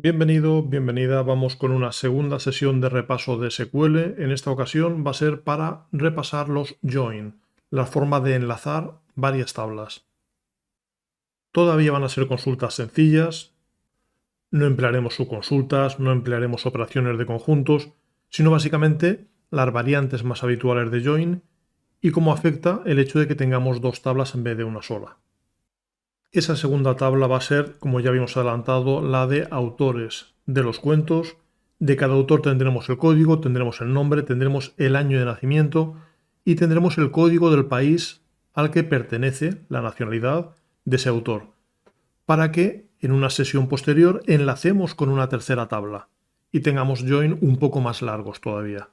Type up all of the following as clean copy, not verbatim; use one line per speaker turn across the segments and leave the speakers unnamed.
Bienvenido, bienvenida. Vamos con una segunda sesión de repaso de SQL. En esta ocasión va a ser para repasar los join, la forma de enlazar varias tablas. Todavía van a ser consultas sencillas. No emplearemos subconsultas, no emplearemos operaciones de conjuntos, sino básicamente las variantes más habituales de join y cómo afecta el hecho de que tengamos dos tablas en vez de una sola. Esa segunda tabla va a ser, como ya habíamos adelantado, la de autores de los cuentos. De cada autor tendremos el código, tendremos el nombre, tendremos el año de nacimiento y tendremos el código del país al que pertenece la nacionalidad de ese autor, para que en una sesión posterior enlacemos con una tercera tabla y tengamos join un poco más largos todavía.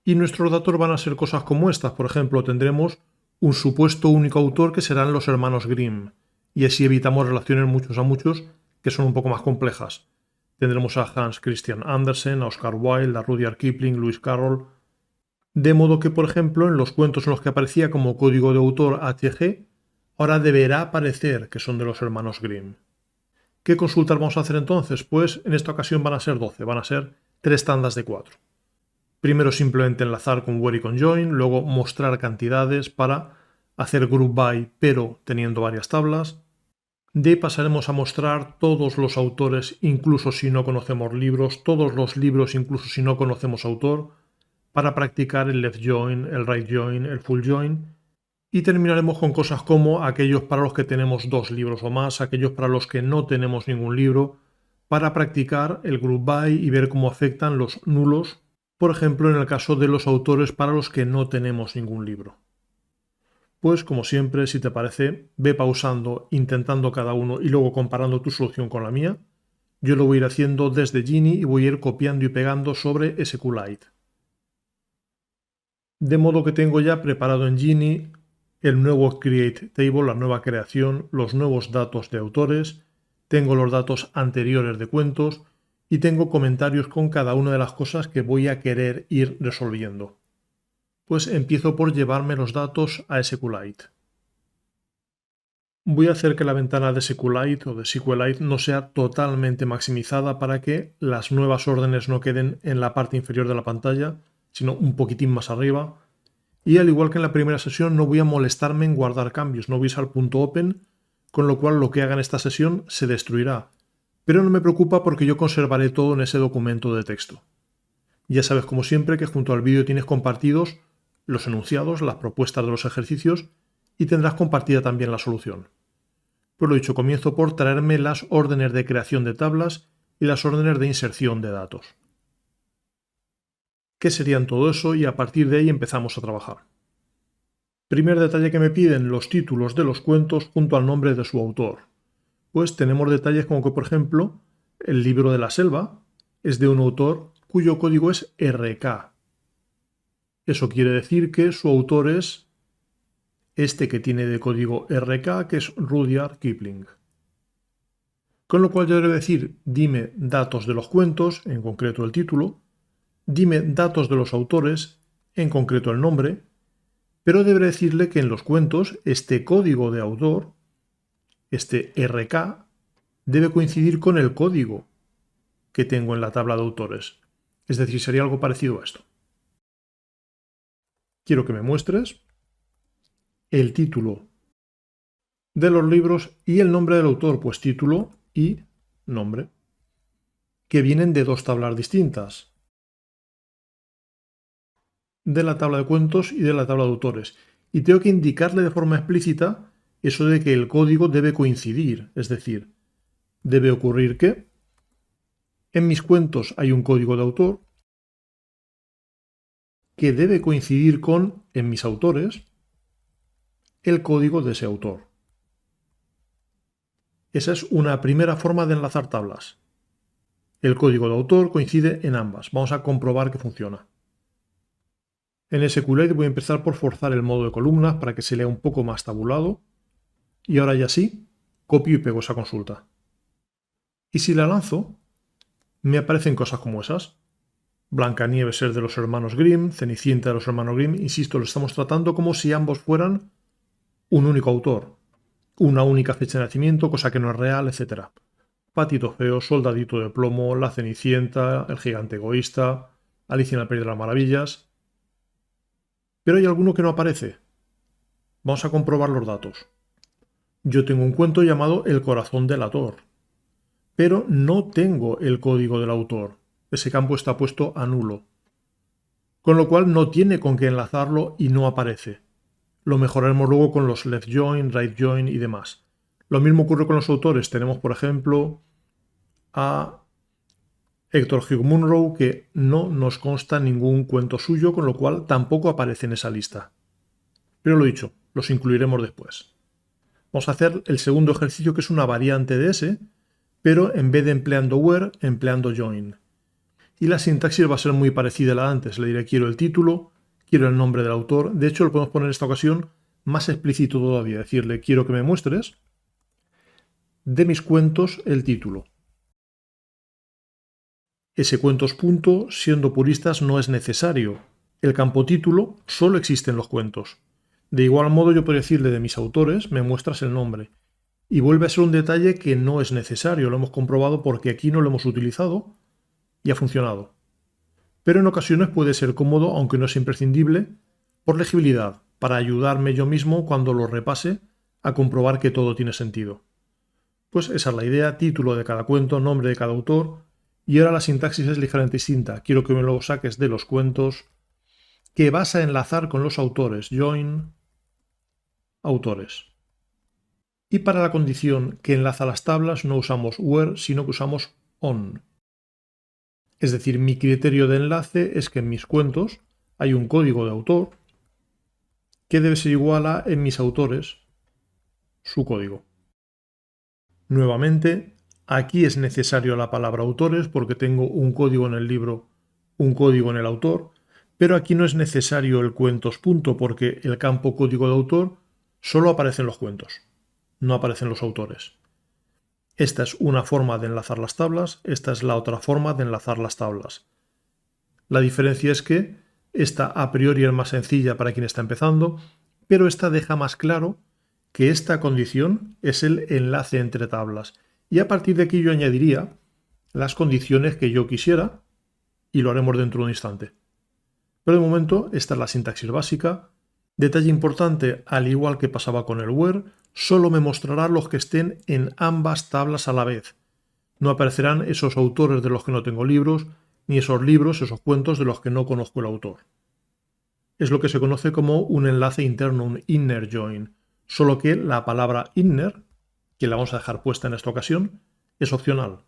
Y nuestros datos van a ser cosas como estas. Por ejemplo, tendremos un supuesto único autor que serán los hermanos Grimm, y así evitamos relaciones muchos a muchos que son un poco más complejas. Tendremos a Hans Christian Andersen, a Oscar Wilde, a Rudyard Kipling, Lewis Carroll. De modo que, por ejemplo, en los cuentos en los que aparecía como código de autor HG, ahora deberá aparecer que son de los hermanos Grimm. ¿Qué consultas vamos a hacer entonces? Pues en esta ocasión van a ser 12, van a ser 3 tandas de 4. Primero simplemente enlazar con where y con join, luego mostrar cantidades para hacer group by pero teniendo varias tablas. De ahí pasaremos a mostrar todos los autores incluso si no conocemos libros, todos los libros incluso si no conocemos autor, para practicar el left join, el right join, el full join. Y terminaremos con cosas como aquellos para los que tenemos 2 libros o más, aquellos para los que no tenemos ningún libro, para practicar el group by y ver cómo afectan los nulos, por ejemplo en el caso de los autores para los que no tenemos ningún libro. Pues como siempre, si te parece, ve pausando, intentando cada uno y luego comparando tu solución con la mía. Yo lo voy a ir haciendo desde Gini y voy a ir copiando y pegando sobre SQLite. De modo que tengo ya preparado en Gini el nuevo Create Table, la nueva creación, los nuevos datos de autores, tengo los datos anteriores de cuentos y tengo comentarios con cada una de las cosas que voy a querer ir resolviendo. Pues empiezo por llevarme los datos a SQLite. Voy a hacer que la ventana de SQLite o de SQLite no sea totalmente maximizada para que las nuevas órdenes no queden en la parte inferior de la pantalla, sino un poquitín más arriba. Y al igual que en la primera sesión no voy a molestarme en guardar cambios, no voy a usar el punto open, con lo cual lo que haga en esta sesión se destruirá. Pero no me preocupa porque yo conservaré todo en ese documento de texto. Ya sabes como siempre que junto al vídeo tienes compartidos los enunciados, las propuestas de los ejercicios y tendrás compartida también la solución. Pues lo dicho, comienzo por traerme las órdenes de creación de tablas y las órdenes de inserción de datos. ¿Qué serían todo eso? Y a partir de ahí empezamos a trabajar. Primer detalle que me piden, los títulos de los cuentos junto al nombre de su autor. Pues tenemos detalles como que, por ejemplo, el libro de la selva es de un autor cuyo código es RK. Eso quiere decir que su autor es este que tiene de código RK, que es Rudyard Kipling. Con lo cual yo debo decir, dime datos de los cuentos, en concreto el título, dime datos de los autores, en concreto el nombre, pero deberé decirle que en los cuentos este código de autor, este RK, debe coincidir con el código que tengo en la tabla de autores. Es decir, sería algo parecido a esto. Quiero que me muestres el título de los libros y el nombre del autor, pues título y nombre, que vienen de 2 tablas distintas, de la tabla de cuentos y de la tabla de autores. Y tengo que indicarle de forma explícita eso de que el código debe coincidir, es decir, debe ocurrir que en mis cuentos hay un código de autor que debe coincidir con, en mis autores, el código de ese autor. Esa es una primera forma de enlazar tablas. El código de autor coincide en ambas. Vamos a comprobar que funciona. En SQLite voy a empezar por forzar el modo de columnas para que se lea un poco más tabulado. Y ahora ya sí, copio y pego esa consulta. Y si la lanzo, me aparecen cosas como esas. Blancanieves es de los hermanos Grimm, Cenicienta de los hermanos Grimm. Insisto, lo estamos tratando como si ambos fueran un único autor. Una única fecha de nacimiento, cosa que no es real, etc. Patito Feo, Soldadito de Plomo, La Cenicienta, El Gigante Egoísta, Alicia en el País de las Maravillas. Pero hay alguno que no aparece. Vamos a comprobar los datos. Yo tengo un cuento llamado El Corazón del Delator, pero no tengo el código del autor. Ese campo está puesto a nulo. Con lo cual no tiene con qué enlazarlo y no aparece. Lo mejoraremos luego con los left join, right join y demás. Lo mismo ocurre con los autores. Tenemos, por ejemplo, a Héctor Hugh Munro, que no nos consta ningún cuento suyo, con lo cual tampoco aparece en esa lista. Pero lo dicho, los incluiremos después. Vamos a hacer el segundo ejercicio, que es una variante de ese, pero en vez de empleando where, empleando join. Y la sintaxis va a ser muy parecida a la de antes. Le diré quiero el título, quiero el nombre del autor. De hecho, lo podemos poner en esta ocasión más explícito todavía. Decirle quiero que me muestres de mis cuentos el título. Ese cuentos punto, siendo puristas, no es necesario. El campo título solo existe en los cuentos. De igual modo yo podría decirle de mis autores me muestras el nombre. Y vuelve a ser un detalle que no es necesario. Lo hemos comprobado porque aquí no lo hemos utilizado y ha funcionado. Pero en ocasiones puede ser cómodo, aunque no es imprescindible, por legibilidad, para ayudarme yo mismo cuando lo repase a comprobar que todo tiene sentido. Pues esa es la idea, título de cada cuento, nombre de cada autor, y ahora la sintaxis es ligeramente distinta. Quiero que me lo saques de los cuentos que vas a enlazar con los autores, join autores. Y para la condición que enlaza las tablas no usamos where, sino que usamos on. Es decir, mi criterio de enlace es que en mis cuentos hay un código de autor que debe ser igual a en mis autores su código. Nuevamente, aquí es necesario la palabra autores porque tengo un código en el libro, un código en el autor, pero aquí no es necesario el cuentos punto porque el campo código de autor solo aparece en los cuentos, no aparecen los autores. Esta es una forma de enlazar las tablas, esta es la otra forma de enlazar las tablas. La diferencia es que esta a priori es más sencilla para quien está empezando, pero esta deja más claro que esta condición es el enlace entre tablas. Y a partir de aquí yo añadiría las condiciones que yo quisiera y lo haremos dentro de un instante. Pero de momento esta es la sintaxis básica. Detalle importante, al igual que pasaba con el where, solo me mostrará los que estén en ambas tablas a la vez. No aparecerán esos autores de los que no tengo libros, ni esos libros, esos cuentos de los que no conozco el autor. Es lo que se conoce como un enlace interno, un inner join, solo que la palabra inner, que la vamos a dejar puesta en esta ocasión, es opcional.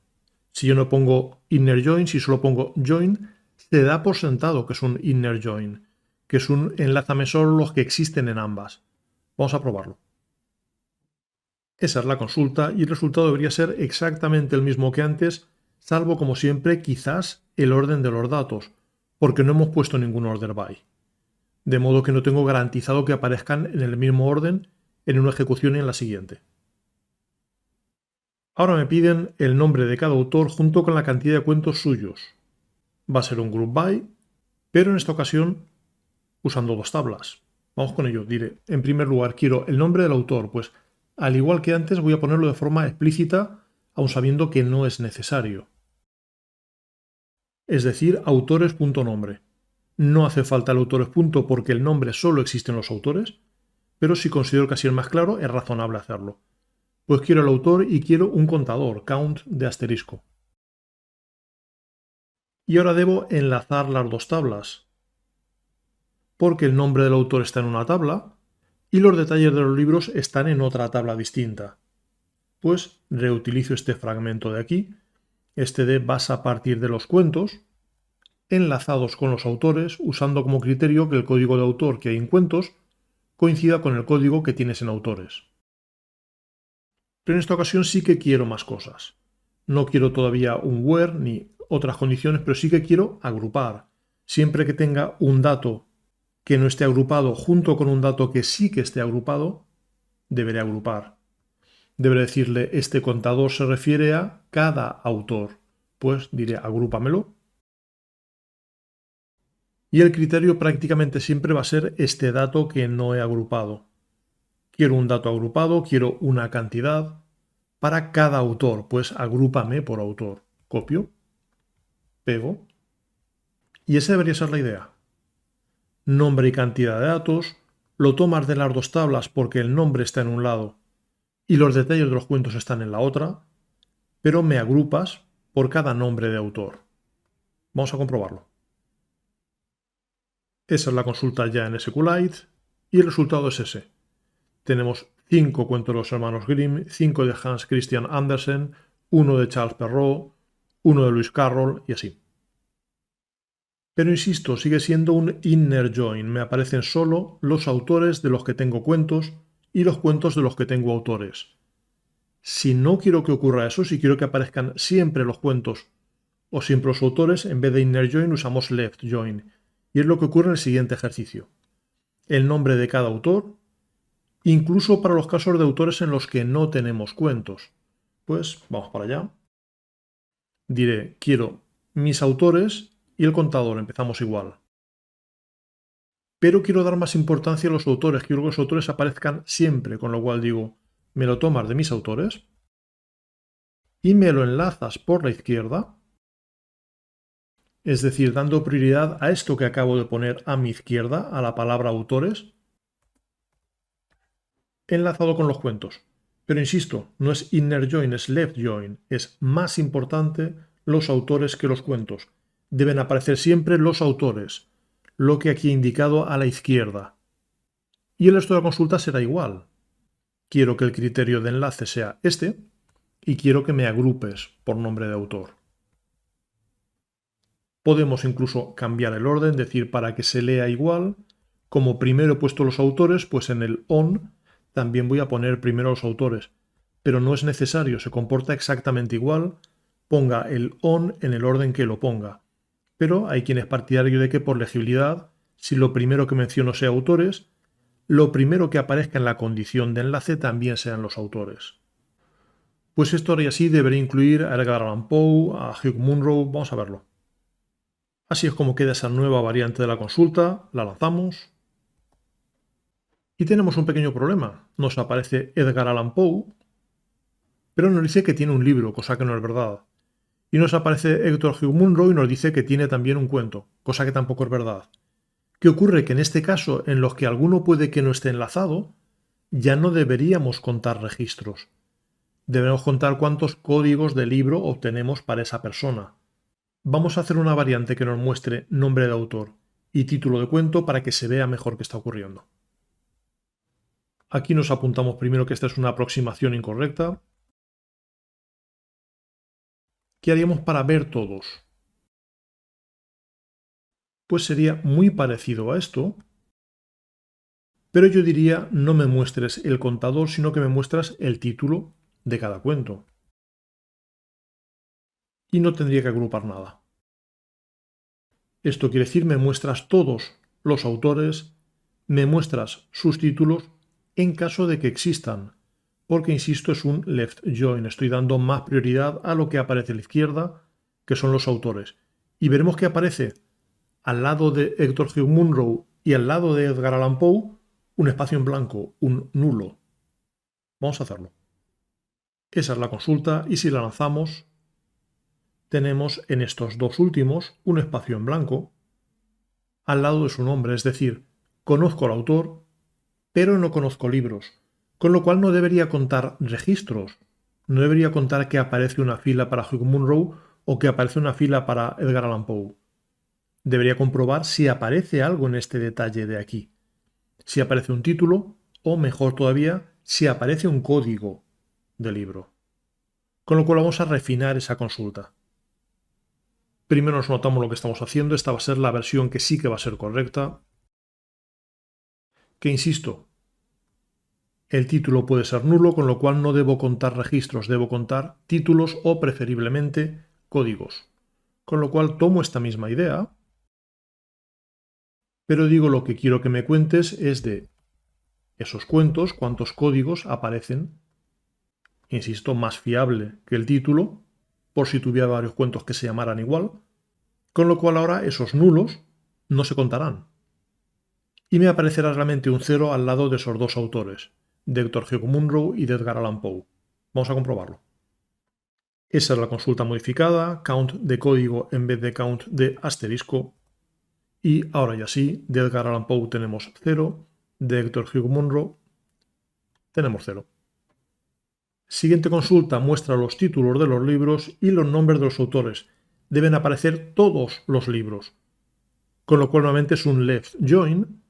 Si yo no pongo inner join, si solo pongo join, se da por sentado que es un inner join, que es un enlázame solo los que existen en ambas. Vamos a probarlo. Esa es la consulta y el resultado debería ser exactamente el mismo que antes, salvo como siempre quizás el orden de los datos, porque no hemos puesto ningún order by. De modo que no tengo garantizado que aparezcan en el mismo orden en una ejecución y en la siguiente. Ahora me piden el nombre de cada autor junto con la cantidad de cuentos suyos. Va a ser un group by, pero en esta ocasión usando dos tablas. Vamos con ello. Diré, en primer lugar, quiero el nombre del autor, pues al igual que antes voy a ponerlo de forma explícita, aun sabiendo que no es necesario. Es decir, autores.nombre. No hace falta el autores punto porque el nombre solo existe en los autores, pero si considero que así es más claro, es razonable hacerlo. Pues quiero el autor y quiero un contador, count de asterisco. Y ahora debo enlazar las dos tablas, porque el nombre del autor está en una tabla y los detalles de los libros están en otra tabla distinta. Pues reutilizo este fragmento de aquí, este de vas a partir de los cuentos, enlazados con los autores, usando como criterio que el código de autor que hay en cuentos coincida con el código que tienes en autores. Pero en esta ocasión sí que quiero más cosas. No quiero todavía un where ni otras condiciones, pero sí que quiero agrupar. Siempre que tenga un dato que no esté agrupado junto con un dato que sí que esté agrupado, deberé agrupar. Deberé decirle este contador se refiere a cada autor. Pues diré agrúpamelo. Y el criterio prácticamente siempre va a ser este dato que no he agrupado. Quiero un dato agrupado, quiero una cantidad. para cada autor, pues agrúpame por autor. Copio, pego, y esa debería ser la idea. Nombre y cantidad de datos, lo tomas de las dos tablas porque el nombre está en un lado y los detalles de los cuentos están en la otra, pero me agrupas por cada nombre de autor. Vamos a comprobarlo. Esa es la consulta ya en SQLite y el resultado es ese. Tenemos 5 cuentos de los hermanos Grimm, 5 de Hans Christian Andersen, 1 de Charles Perrault, 1 de Lewis Carroll y así. Pero insisto, sigue siendo un inner join. Me aparecen solo los autores de los que tengo cuentos y los cuentos de los que tengo autores. Si no quiero que ocurra eso, si quiero que aparezcan siempre los cuentos o siempre los autores, en vez de inner join usamos left join. Y es lo que ocurre en el siguiente ejercicio. El nombre de cada autor, incluso para los casos de autores en los que no tenemos cuentos. Pues vamos para allá. Diré, quiero mis autores y el contador, empezamos igual. Pero quiero dar más importancia a los autores, quiero que los autores aparezcan siempre, con lo cual digo, me lo tomas de mis autores y me lo enlazas por la izquierda, es decir, dando prioridad a esto que acabo de poner a mi izquierda, a la palabra autores, enlazado con los cuentos. Pero insisto, no es inner join, es left join, es más importante los autores que los cuentos. Deben aparecer siempre los autores, lo que aquí he indicado a la izquierda. Y el resto de la consulta será igual. Quiero que el criterio de enlace sea este y quiero que me agrupes por nombre de autor. Podemos incluso cambiar el orden, decir para que se lea igual, como primero he puesto los autores, pues en el on también voy a poner primero los autores. Pero no es necesario, se comporta exactamente igual, ponga el on en el orden que lo ponga. Pero hay quien es partidario de que por legibilidad, si lo primero que menciono sea autores, lo primero que aparezca en la condición de enlace también sean los autores. Pues esto ahora y así debería incluir a Edgar Allan Poe, a Hugh Munro, vamos a verlo. Así es como queda esa nueva variante de la consulta, la lanzamos. Y tenemos un pequeño problema. Nos aparece Edgar Allan Poe, pero nos dice que tiene un libro, cosa que no es verdad. Y nos aparece Héctor Hugh Munro y nos dice que tiene también un cuento, cosa que tampoco es verdad. ¿Qué ocurre? Que en este caso, en los que alguno puede que no esté enlazado, ya no deberíamos contar registros. Debemos contar cuántos códigos de libro obtenemos para esa persona. Vamos a hacer una variante que nos muestre nombre de autor y título de cuento para que se vea mejor qué está ocurriendo. Aquí nos apuntamos primero que esta es una aproximación incorrecta. ¿Qué haríamos para ver todos? Pues sería muy parecido a esto, pero yo diría no me muestres el contador, sino que me muestras el título de cada cuento. Y no tendría que agrupar nada. Esto quiere decir me muestras todos los autores, me muestras sus títulos en caso de que existan, porque insisto es un left join, estoy dando más prioridad a lo que aparece a la izquierda, que son los autores. Y veremos que aparece al lado de Héctor Hugh Munro y al lado de Edgar Allan Poe un espacio en blanco, un nulo. Vamos a hacerlo. Esa es la consulta y si la lanzamos tenemos en estos dos últimos un espacio en blanco al lado de su nombre, es decir, conozco al autor, pero no conozco libros, con lo cual no debería contar registros, no debería contar que aparece una fila para Hugh Munro o que aparece una fila para Edgar Allan Poe. Debería comprobar si aparece algo en este detalle de aquí, si aparece un título o, mejor todavía, si aparece un código de libro. Con lo cual vamos a refinar esa consulta. Primero nos notamos lo que estamos haciendo, esta va a ser la versión que sí que va a ser correcta. Que insisto, el título puede ser nulo, con lo cual no debo contar registros, debo contar títulos o preferiblemente códigos. Con lo cual tomo esta misma idea, pero digo lo que quiero que me cuentes es de esos cuentos, cuántos códigos aparecen. Insisto, más fiable que el título, por si tuviera varios cuentos que se llamaran igual, con lo cual ahora esos nulos no se contarán. Y me aparecerá realmente un 0 al lado de esos dos autores, de Héctor Hugh Munro y de Edgar Allan Poe. Vamos a comprobarlo. Esa es la consulta modificada, count de código en vez de count de asterisco. Y ahora ya sí, de Edgar Allan Poe tenemos 0, de Héctor Hugh Munro tenemos 0. Siguiente consulta muestra los títulos de los libros y los nombres de los autores. Deben aparecer todos los libros, con lo cual nuevamente es un left join.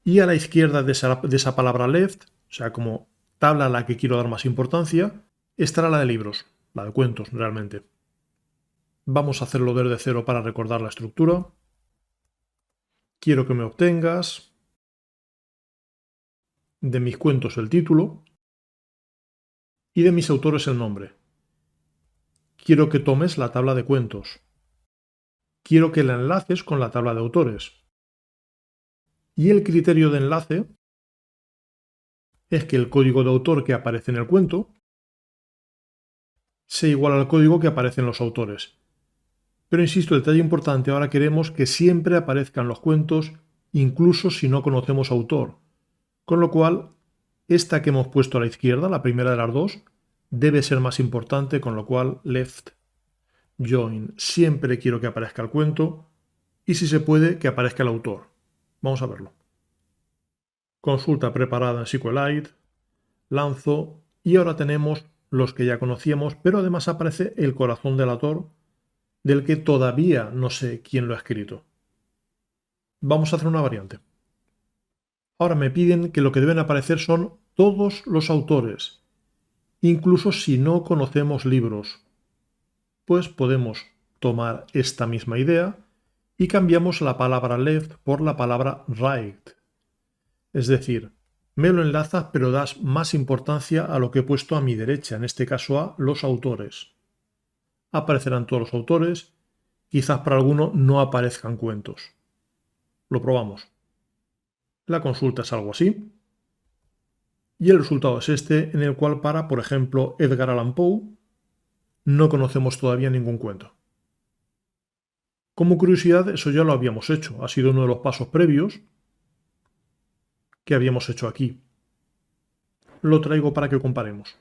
Y a la izquierda de esa palabra left, o sea, como tabla a la que quiero dar más importancia, estará la de libros, la de cuentos realmente. Vamos a hacerlo desde cero para recordar la estructura. Quiero que me obtengas de mis cuentos el título y de mis autores el nombre. Quiero que tomes la tabla de cuentos. Quiero que la enlaces con la tabla de autores. Y el criterio de enlace es que el código de autor que aparece en el cuento sea igual al código que aparece en los autores. Pero insisto, detalle importante, ahora queremos que siempre aparezcan los cuentos, incluso si no conocemos autor. Con lo cual, esta que hemos puesto a la izquierda, la primera de las dos, debe ser más importante, con lo cual left join. Siempre quiero que aparezca el cuento y si se puede, que aparezca el autor. Vamos a verlo. Consulta preparada en SQLite, lanzo y ahora tenemos los que ya conocíamos, pero además aparece el corazón del autor del que todavía no sé quién lo ha escrito. Vamos a hacer una variante. Ahora me piden que lo que deben aparecer son todos los autores, incluso si no conocemos libros. Pues podemos tomar esta misma idea y cambiamos la palabra left por la palabra right. Es decir, me lo enlazas pero das más importancia a lo que he puesto a mi derecha, en este caso a los autores. Aparecerán todos los autores, quizás para alguno no aparezcan cuentos. Lo probamos. La consulta es algo así. Y el resultado es este, en el cual para, por ejemplo, Edgar Allan Poe, no conocemos todavía ningún cuento. Como curiosidad, eso ya lo habíamos hecho. Ha sido uno de los pasos previos que habíamos hecho aquí. Lo traigo para que comparemos.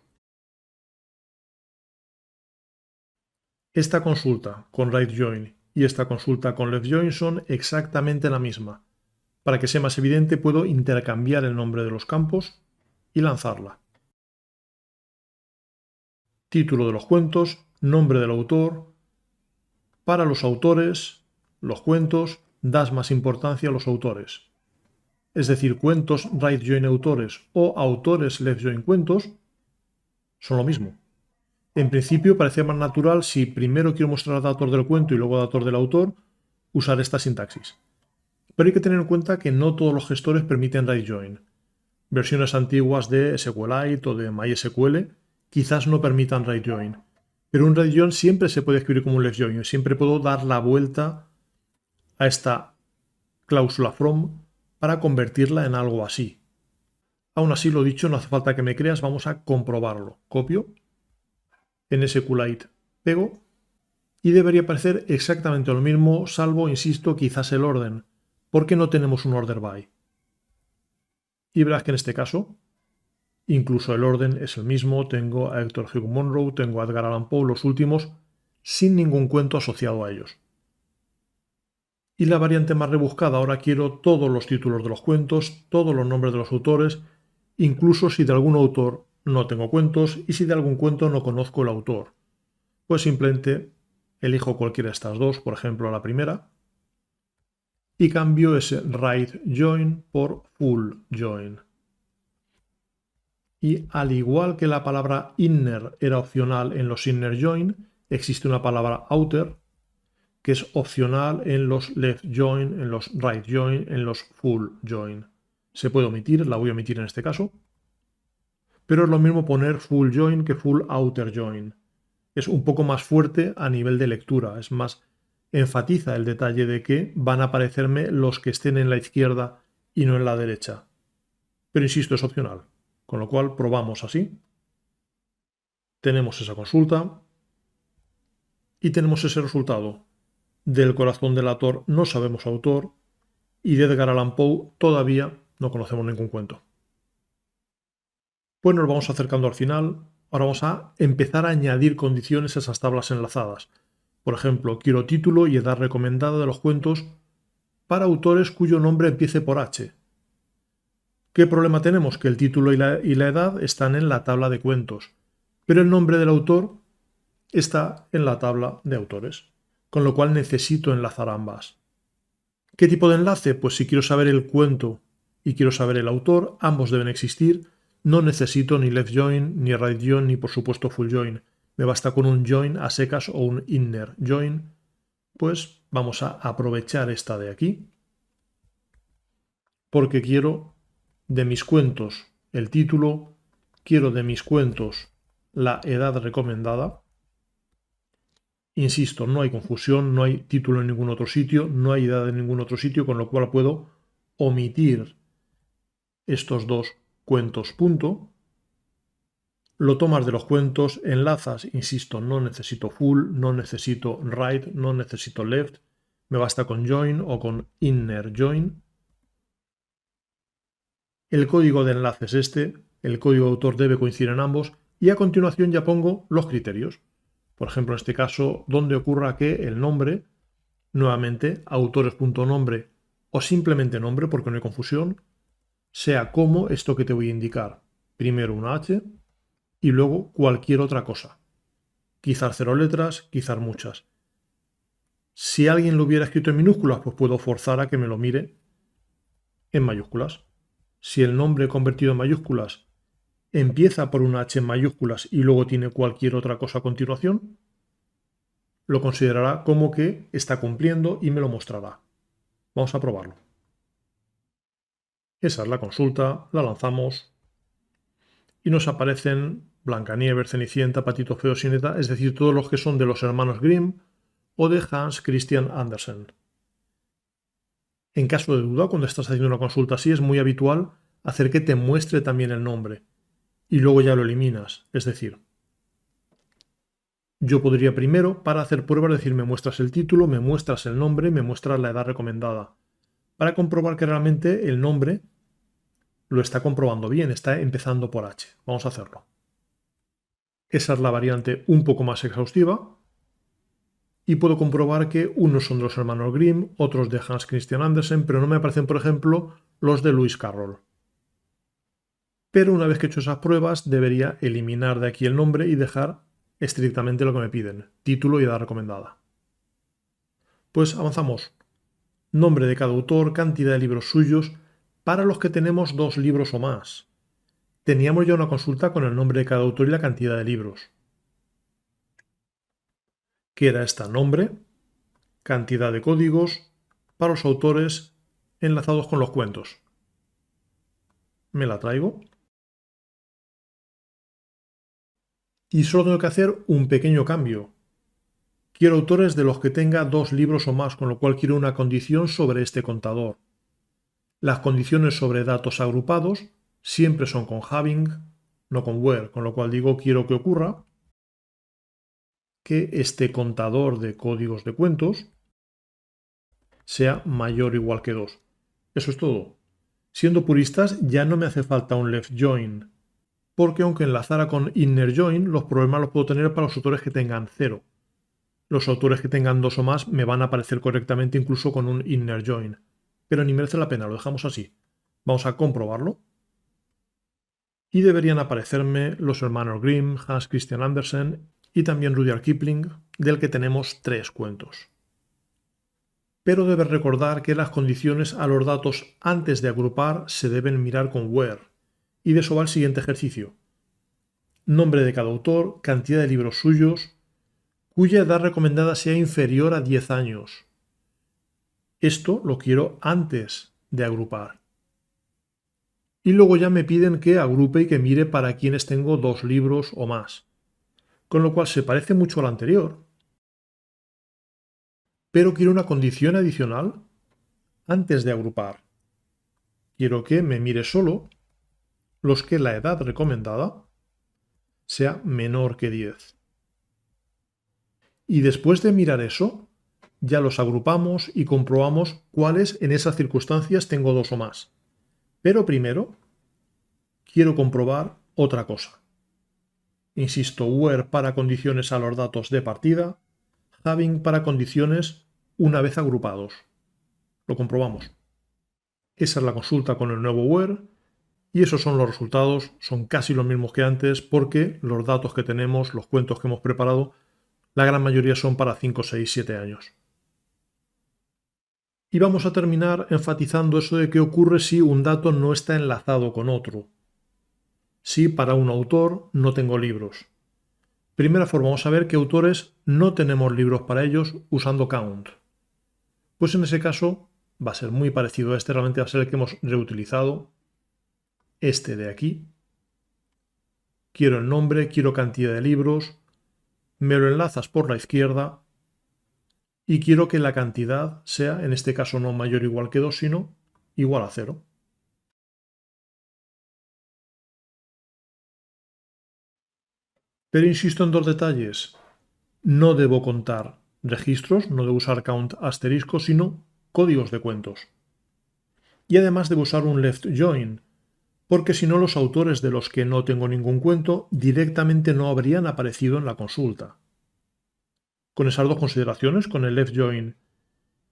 Esta consulta con right join y esta consulta con left join son exactamente la misma. Para que sea más evidente, puedo intercambiar el nombre de los campos y lanzarla. Título de los cuentos, nombre del autor. Para los autores, los cuentos, das más importancia a los autores. Es decir, cuentos right join autores o autores left join cuentos son lo mismo. En principio parecía más natural, si primero quiero mostrar al dator del cuento y luego al dator del autor, usar esta sintaxis. Pero hay que tener en cuenta que no todos los gestores permiten right join. Versiones antiguas de SQLite o de MySQL quizás no permitan right join. Pero un right join siempre se puede escribir como un left join. Siempre puedo dar la vuelta a esta cláusula from para convertirla en algo así. Aún así, lo dicho, no hace falta que me creas, vamos a comprobarlo. Copio, en SQLite pego y debería aparecer exactamente lo mismo, salvo, insisto, quizás el orden, porque no tenemos un order by. Y verás que en este caso, incluso el orden es el mismo, tengo a Héctor Hugh Munro, tengo a Edgar Allan Poe, los últimos, sin ningún cuento asociado a ellos. Y la variante más rebuscada, ahora quiero todos los títulos de los cuentos, todos los nombres de los autores, incluso si de algún autor no tengo cuentos y si de algún cuento no conozco el autor. Pues simplemente elijo cualquiera de estas dos, por ejemplo la primera, y cambio ese right join por full join. Y al igual que la palabra inner era opcional en los inner join, existe una palabra outer que es opcional en los left join, en los right join, en los full join. Se puede omitir, la voy a omitir en este caso, pero es lo mismo poner full join que full outer join. Es un poco más fuerte a nivel de lectura, es más, enfatiza el detalle de que van a aparecerme los que estén en la izquierda y no en la derecha. Pero insisto, es opcional, con lo cual probamos así. Tenemos esa consulta y tenemos ese resultado. Del corazón del autor no sabemos autor y de Edgar Allan Poe todavía no conocemos ningún cuento. Pues nos vamos acercando al final. Ahora vamos a empezar a añadir condiciones a esas tablas enlazadas. Por ejemplo, quiero título y edad recomendada de los cuentos para autores cuyo nombre empiece por H. ¿Qué problema tenemos? Que el título y la edad están en la tabla de cuentos, pero el nombre del autor está en la tabla de autores, con lo cual necesito enlazar ambas. ¿Qué tipo de enlace? Pues si quiero saber el cuento y quiero saber el autor, ambos deben existir. No necesito ni left join, ni right join, ni por supuesto full join. Me basta con un join a secas o un inner join. Pues vamos a aprovechar esta de aquí, porque quiero de mis cuentos el título, quiero de mis cuentos la edad recomendada. Insisto, no hay confusión, no hay título en ningún otro sitio, no hay edad en ningún otro sitio, con lo cual puedo omitir estos dos cuentos punto. Lo tomas de los cuentos, enlazas, insisto, no necesito full, no necesito right, no necesito left, me basta con join o con inner join. El código de enlace es este, el código de autor debe coincidir en ambos y a continuación ya pongo los criterios. Por ejemplo, en este caso, donde ocurra que el nombre, nuevamente, autores.nombre o simplemente nombre, porque no hay confusión, sea como esto que te voy a indicar. Primero una H y luego cualquier otra cosa. Quizás 0 letras, quizás muchas. Si alguien lo hubiera escrito en minúsculas, pues puedo forzar a que me lo mire en mayúsculas. Si el nombre convertido en mayúsculas empieza por una H en mayúsculas y luego tiene cualquier otra cosa a continuación, lo considerará como que está cumpliendo y me lo mostrará. Vamos a probarlo. Esa es la consulta, la lanzamos y nos aparecen Blancanieves, Cenicienta, Patito Feo, Sineta, es decir, todos los que son de los hermanos Grimm o de Hans Christian Andersen. En caso de duda, cuando estás haciendo una consulta así, es muy habitual hacer que te muestre también el nombre y luego ya lo eliminas. Es decir, yo podría primero, para hacer pruebas, decir me muestras el título, me muestras el nombre, me muestras la edad recomendada, para comprobar que realmente el nombre lo está comprobando bien, está empezando por H. Vamos a hacerlo. Esa es la variante un poco más exhaustiva. Y puedo comprobar que unos son de los hermanos Grimm, otros de Hans Christian Andersen, pero no me aparecen, por ejemplo, los de Lewis Carroll. Pero una vez que he hecho esas pruebas, debería eliminar de aquí el nombre y dejar estrictamente lo que me piden, título y edad recomendada. Pues avanzamos. Nombre de cada autor, cantidad de libros suyos, para los que tenemos 2 libros o más. Teníamos ya una consulta con el nombre de cada autor y la cantidad de libros. ¿Qué era esta? Nombre, cantidad de códigos para los autores enlazados con los cuentos. Me la traigo. Y solo tengo que hacer un pequeño cambio. Quiero autores de los que tenga 2 libros o más, con lo cual quiero una condición sobre este contador. Las condiciones sobre datos agrupados siempre son con having, no con where, con lo cual digo quiero que ocurra que este contador de códigos de cuentos sea mayor o igual que 2. Eso es todo. Siendo puristas, ya no me hace falta un left join, porque aunque enlazara con inner join, los problemas los puedo tener para los autores que tengan 0. Los autores que tengan 2 o más me van a aparecer correctamente incluso con un inner join. Pero ni merece la pena, lo dejamos así. Vamos a comprobarlo. Y deberían aparecerme los hermanos Grimm, Hans Christian Andersen y también Rudyard Kipling, del que tenemos 3 cuentos. Pero debes recordar que las condiciones a los datos antes de agrupar se deben mirar con where. Y de eso va el siguiente ejercicio. Nombre de cada autor, cantidad de libros suyos, cuya edad recomendada sea inferior a 10 años. Esto lo quiero antes de agrupar. Y luego ya me piden que agrupe y que mire para quienes tengo 2 libros o más. Con lo cual se parece mucho al anterior. Pero quiero una condición adicional antes de agrupar. Quiero que me mire solo los que la edad recomendada sea menor que 10. Y después de mirar eso, ya los agrupamos y comprobamos cuáles en esas circunstancias tengo 2 o más. Pero primero quiero comprobar otra cosa. Insisto, where para condiciones a los datos de partida, having para condiciones una vez agrupados. Lo comprobamos. Esa es la consulta con el nuevo where y esos son los resultados, son casi los mismos que antes porque los datos que tenemos, los cuentos que hemos preparado, la gran mayoría son para 5, 6, 7 años. Y vamos a terminar enfatizando eso de qué ocurre si un dato no está enlazado con otro. Si para un autor no tengo libros. Primera forma, vamos a ver qué autores no tenemos libros para ellos usando count. Pues en ese caso va a ser muy parecido a este, realmente va a ser el que hemos reutilizado. Este de aquí. Quiero el nombre, quiero cantidad de libros, me lo enlazas por la izquierda y quiero que la cantidad sea, en este caso no mayor o igual que 2, sino igual a 0. Pero insisto en dos detalles. No debo contar registros, no debo usar count asterisco, sino códigos de cuentos. Y además debo usar un left join, porque si no los autores de los que no tengo ningún cuento directamente no habrían aparecido en la consulta. Con esas dos consideraciones, con el left join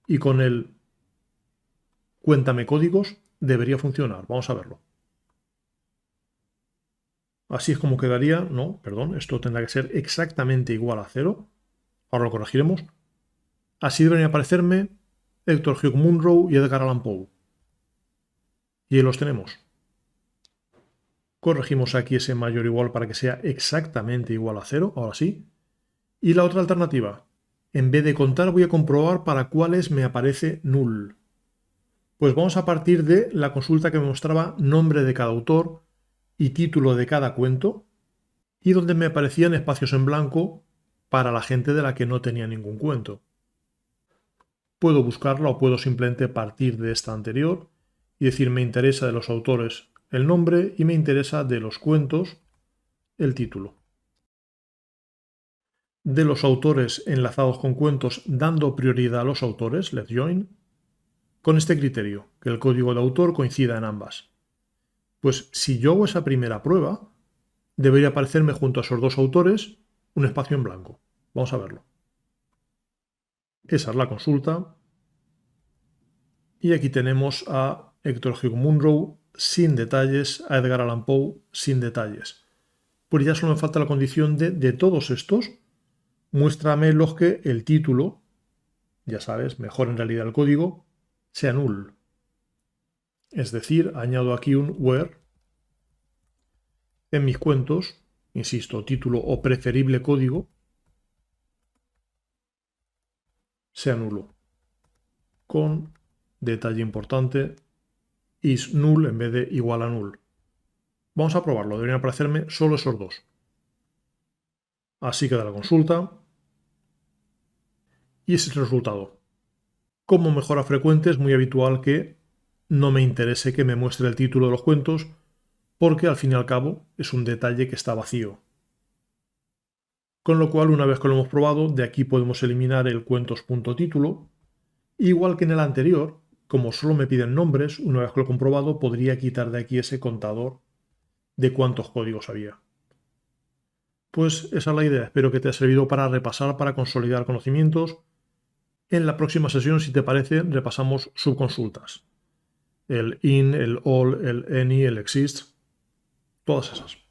y con el cuéntame códigos, debería funcionar. Vamos a verlo. Así es como quedaría. No, perdón, esto tendrá que ser exactamente igual a 0. Ahora lo corregiremos. Así deberían aparecerme Héctor Hugh Munro y Edgar Allan Poe. Y ahí los tenemos. Corregimos aquí ese mayor o igual para que sea exactamente igual a 0. Ahora sí. Y la otra alternativa. En vez de contar voy a comprobar para cuáles me aparece null. Pues vamos a partir de la consulta que me mostraba nombre de cada autor y título de cada cuento y donde me aparecían espacios en blanco para la gente de la que no tenía ningún cuento. Puedo buscarla o puedo simplemente partir de esta anterior y decir me interesa de los autores el nombre y me interesa de los cuentos el título. De los autores enlazados con cuentos dando prioridad a los autores, left join, con este criterio, que el código de autor coincida en ambas. Pues si yo hago esa primera prueba, debería aparecerme junto a esos dos autores un espacio en blanco. Vamos a verlo. Esa es la consulta. Y aquí tenemos a Héctor Hugh Munro sin detalles, a Edgar Allan Poe sin detalles. Pues ya solo me falta la condición de todos estos, muéstrame los que el título, ya sabes, mejor en realidad el código, sea null. Es decir, añado aquí un where en mis cuentos, insisto, título o preferible código, sea nulo. Con detalle importante, is null en vez de igual a null. Vamos a probarlo, deberían aparecerme solo esos dos. Así queda la consulta. Y ese es el resultado. Como mejora frecuente es muy habitual que no me interese que me muestre el título de los cuentos porque al fin y al cabo es un detalle que está vacío. Con lo cual, una vez que lo hemos probado, de aquí podemos eliminar el cuentos.título. Igual que en el anterior, como solo me piden nombres, una vez que lo he comprobado, podría quitar de aquí ese contador de cuántos códigos había. Pues esa es la idea. Espero que te haya servido para repasar, para consolidar conocimientos. En la próxima sesión, si te parece, repasamos subconsultas. El in, el all, el any, el exist, todas esas.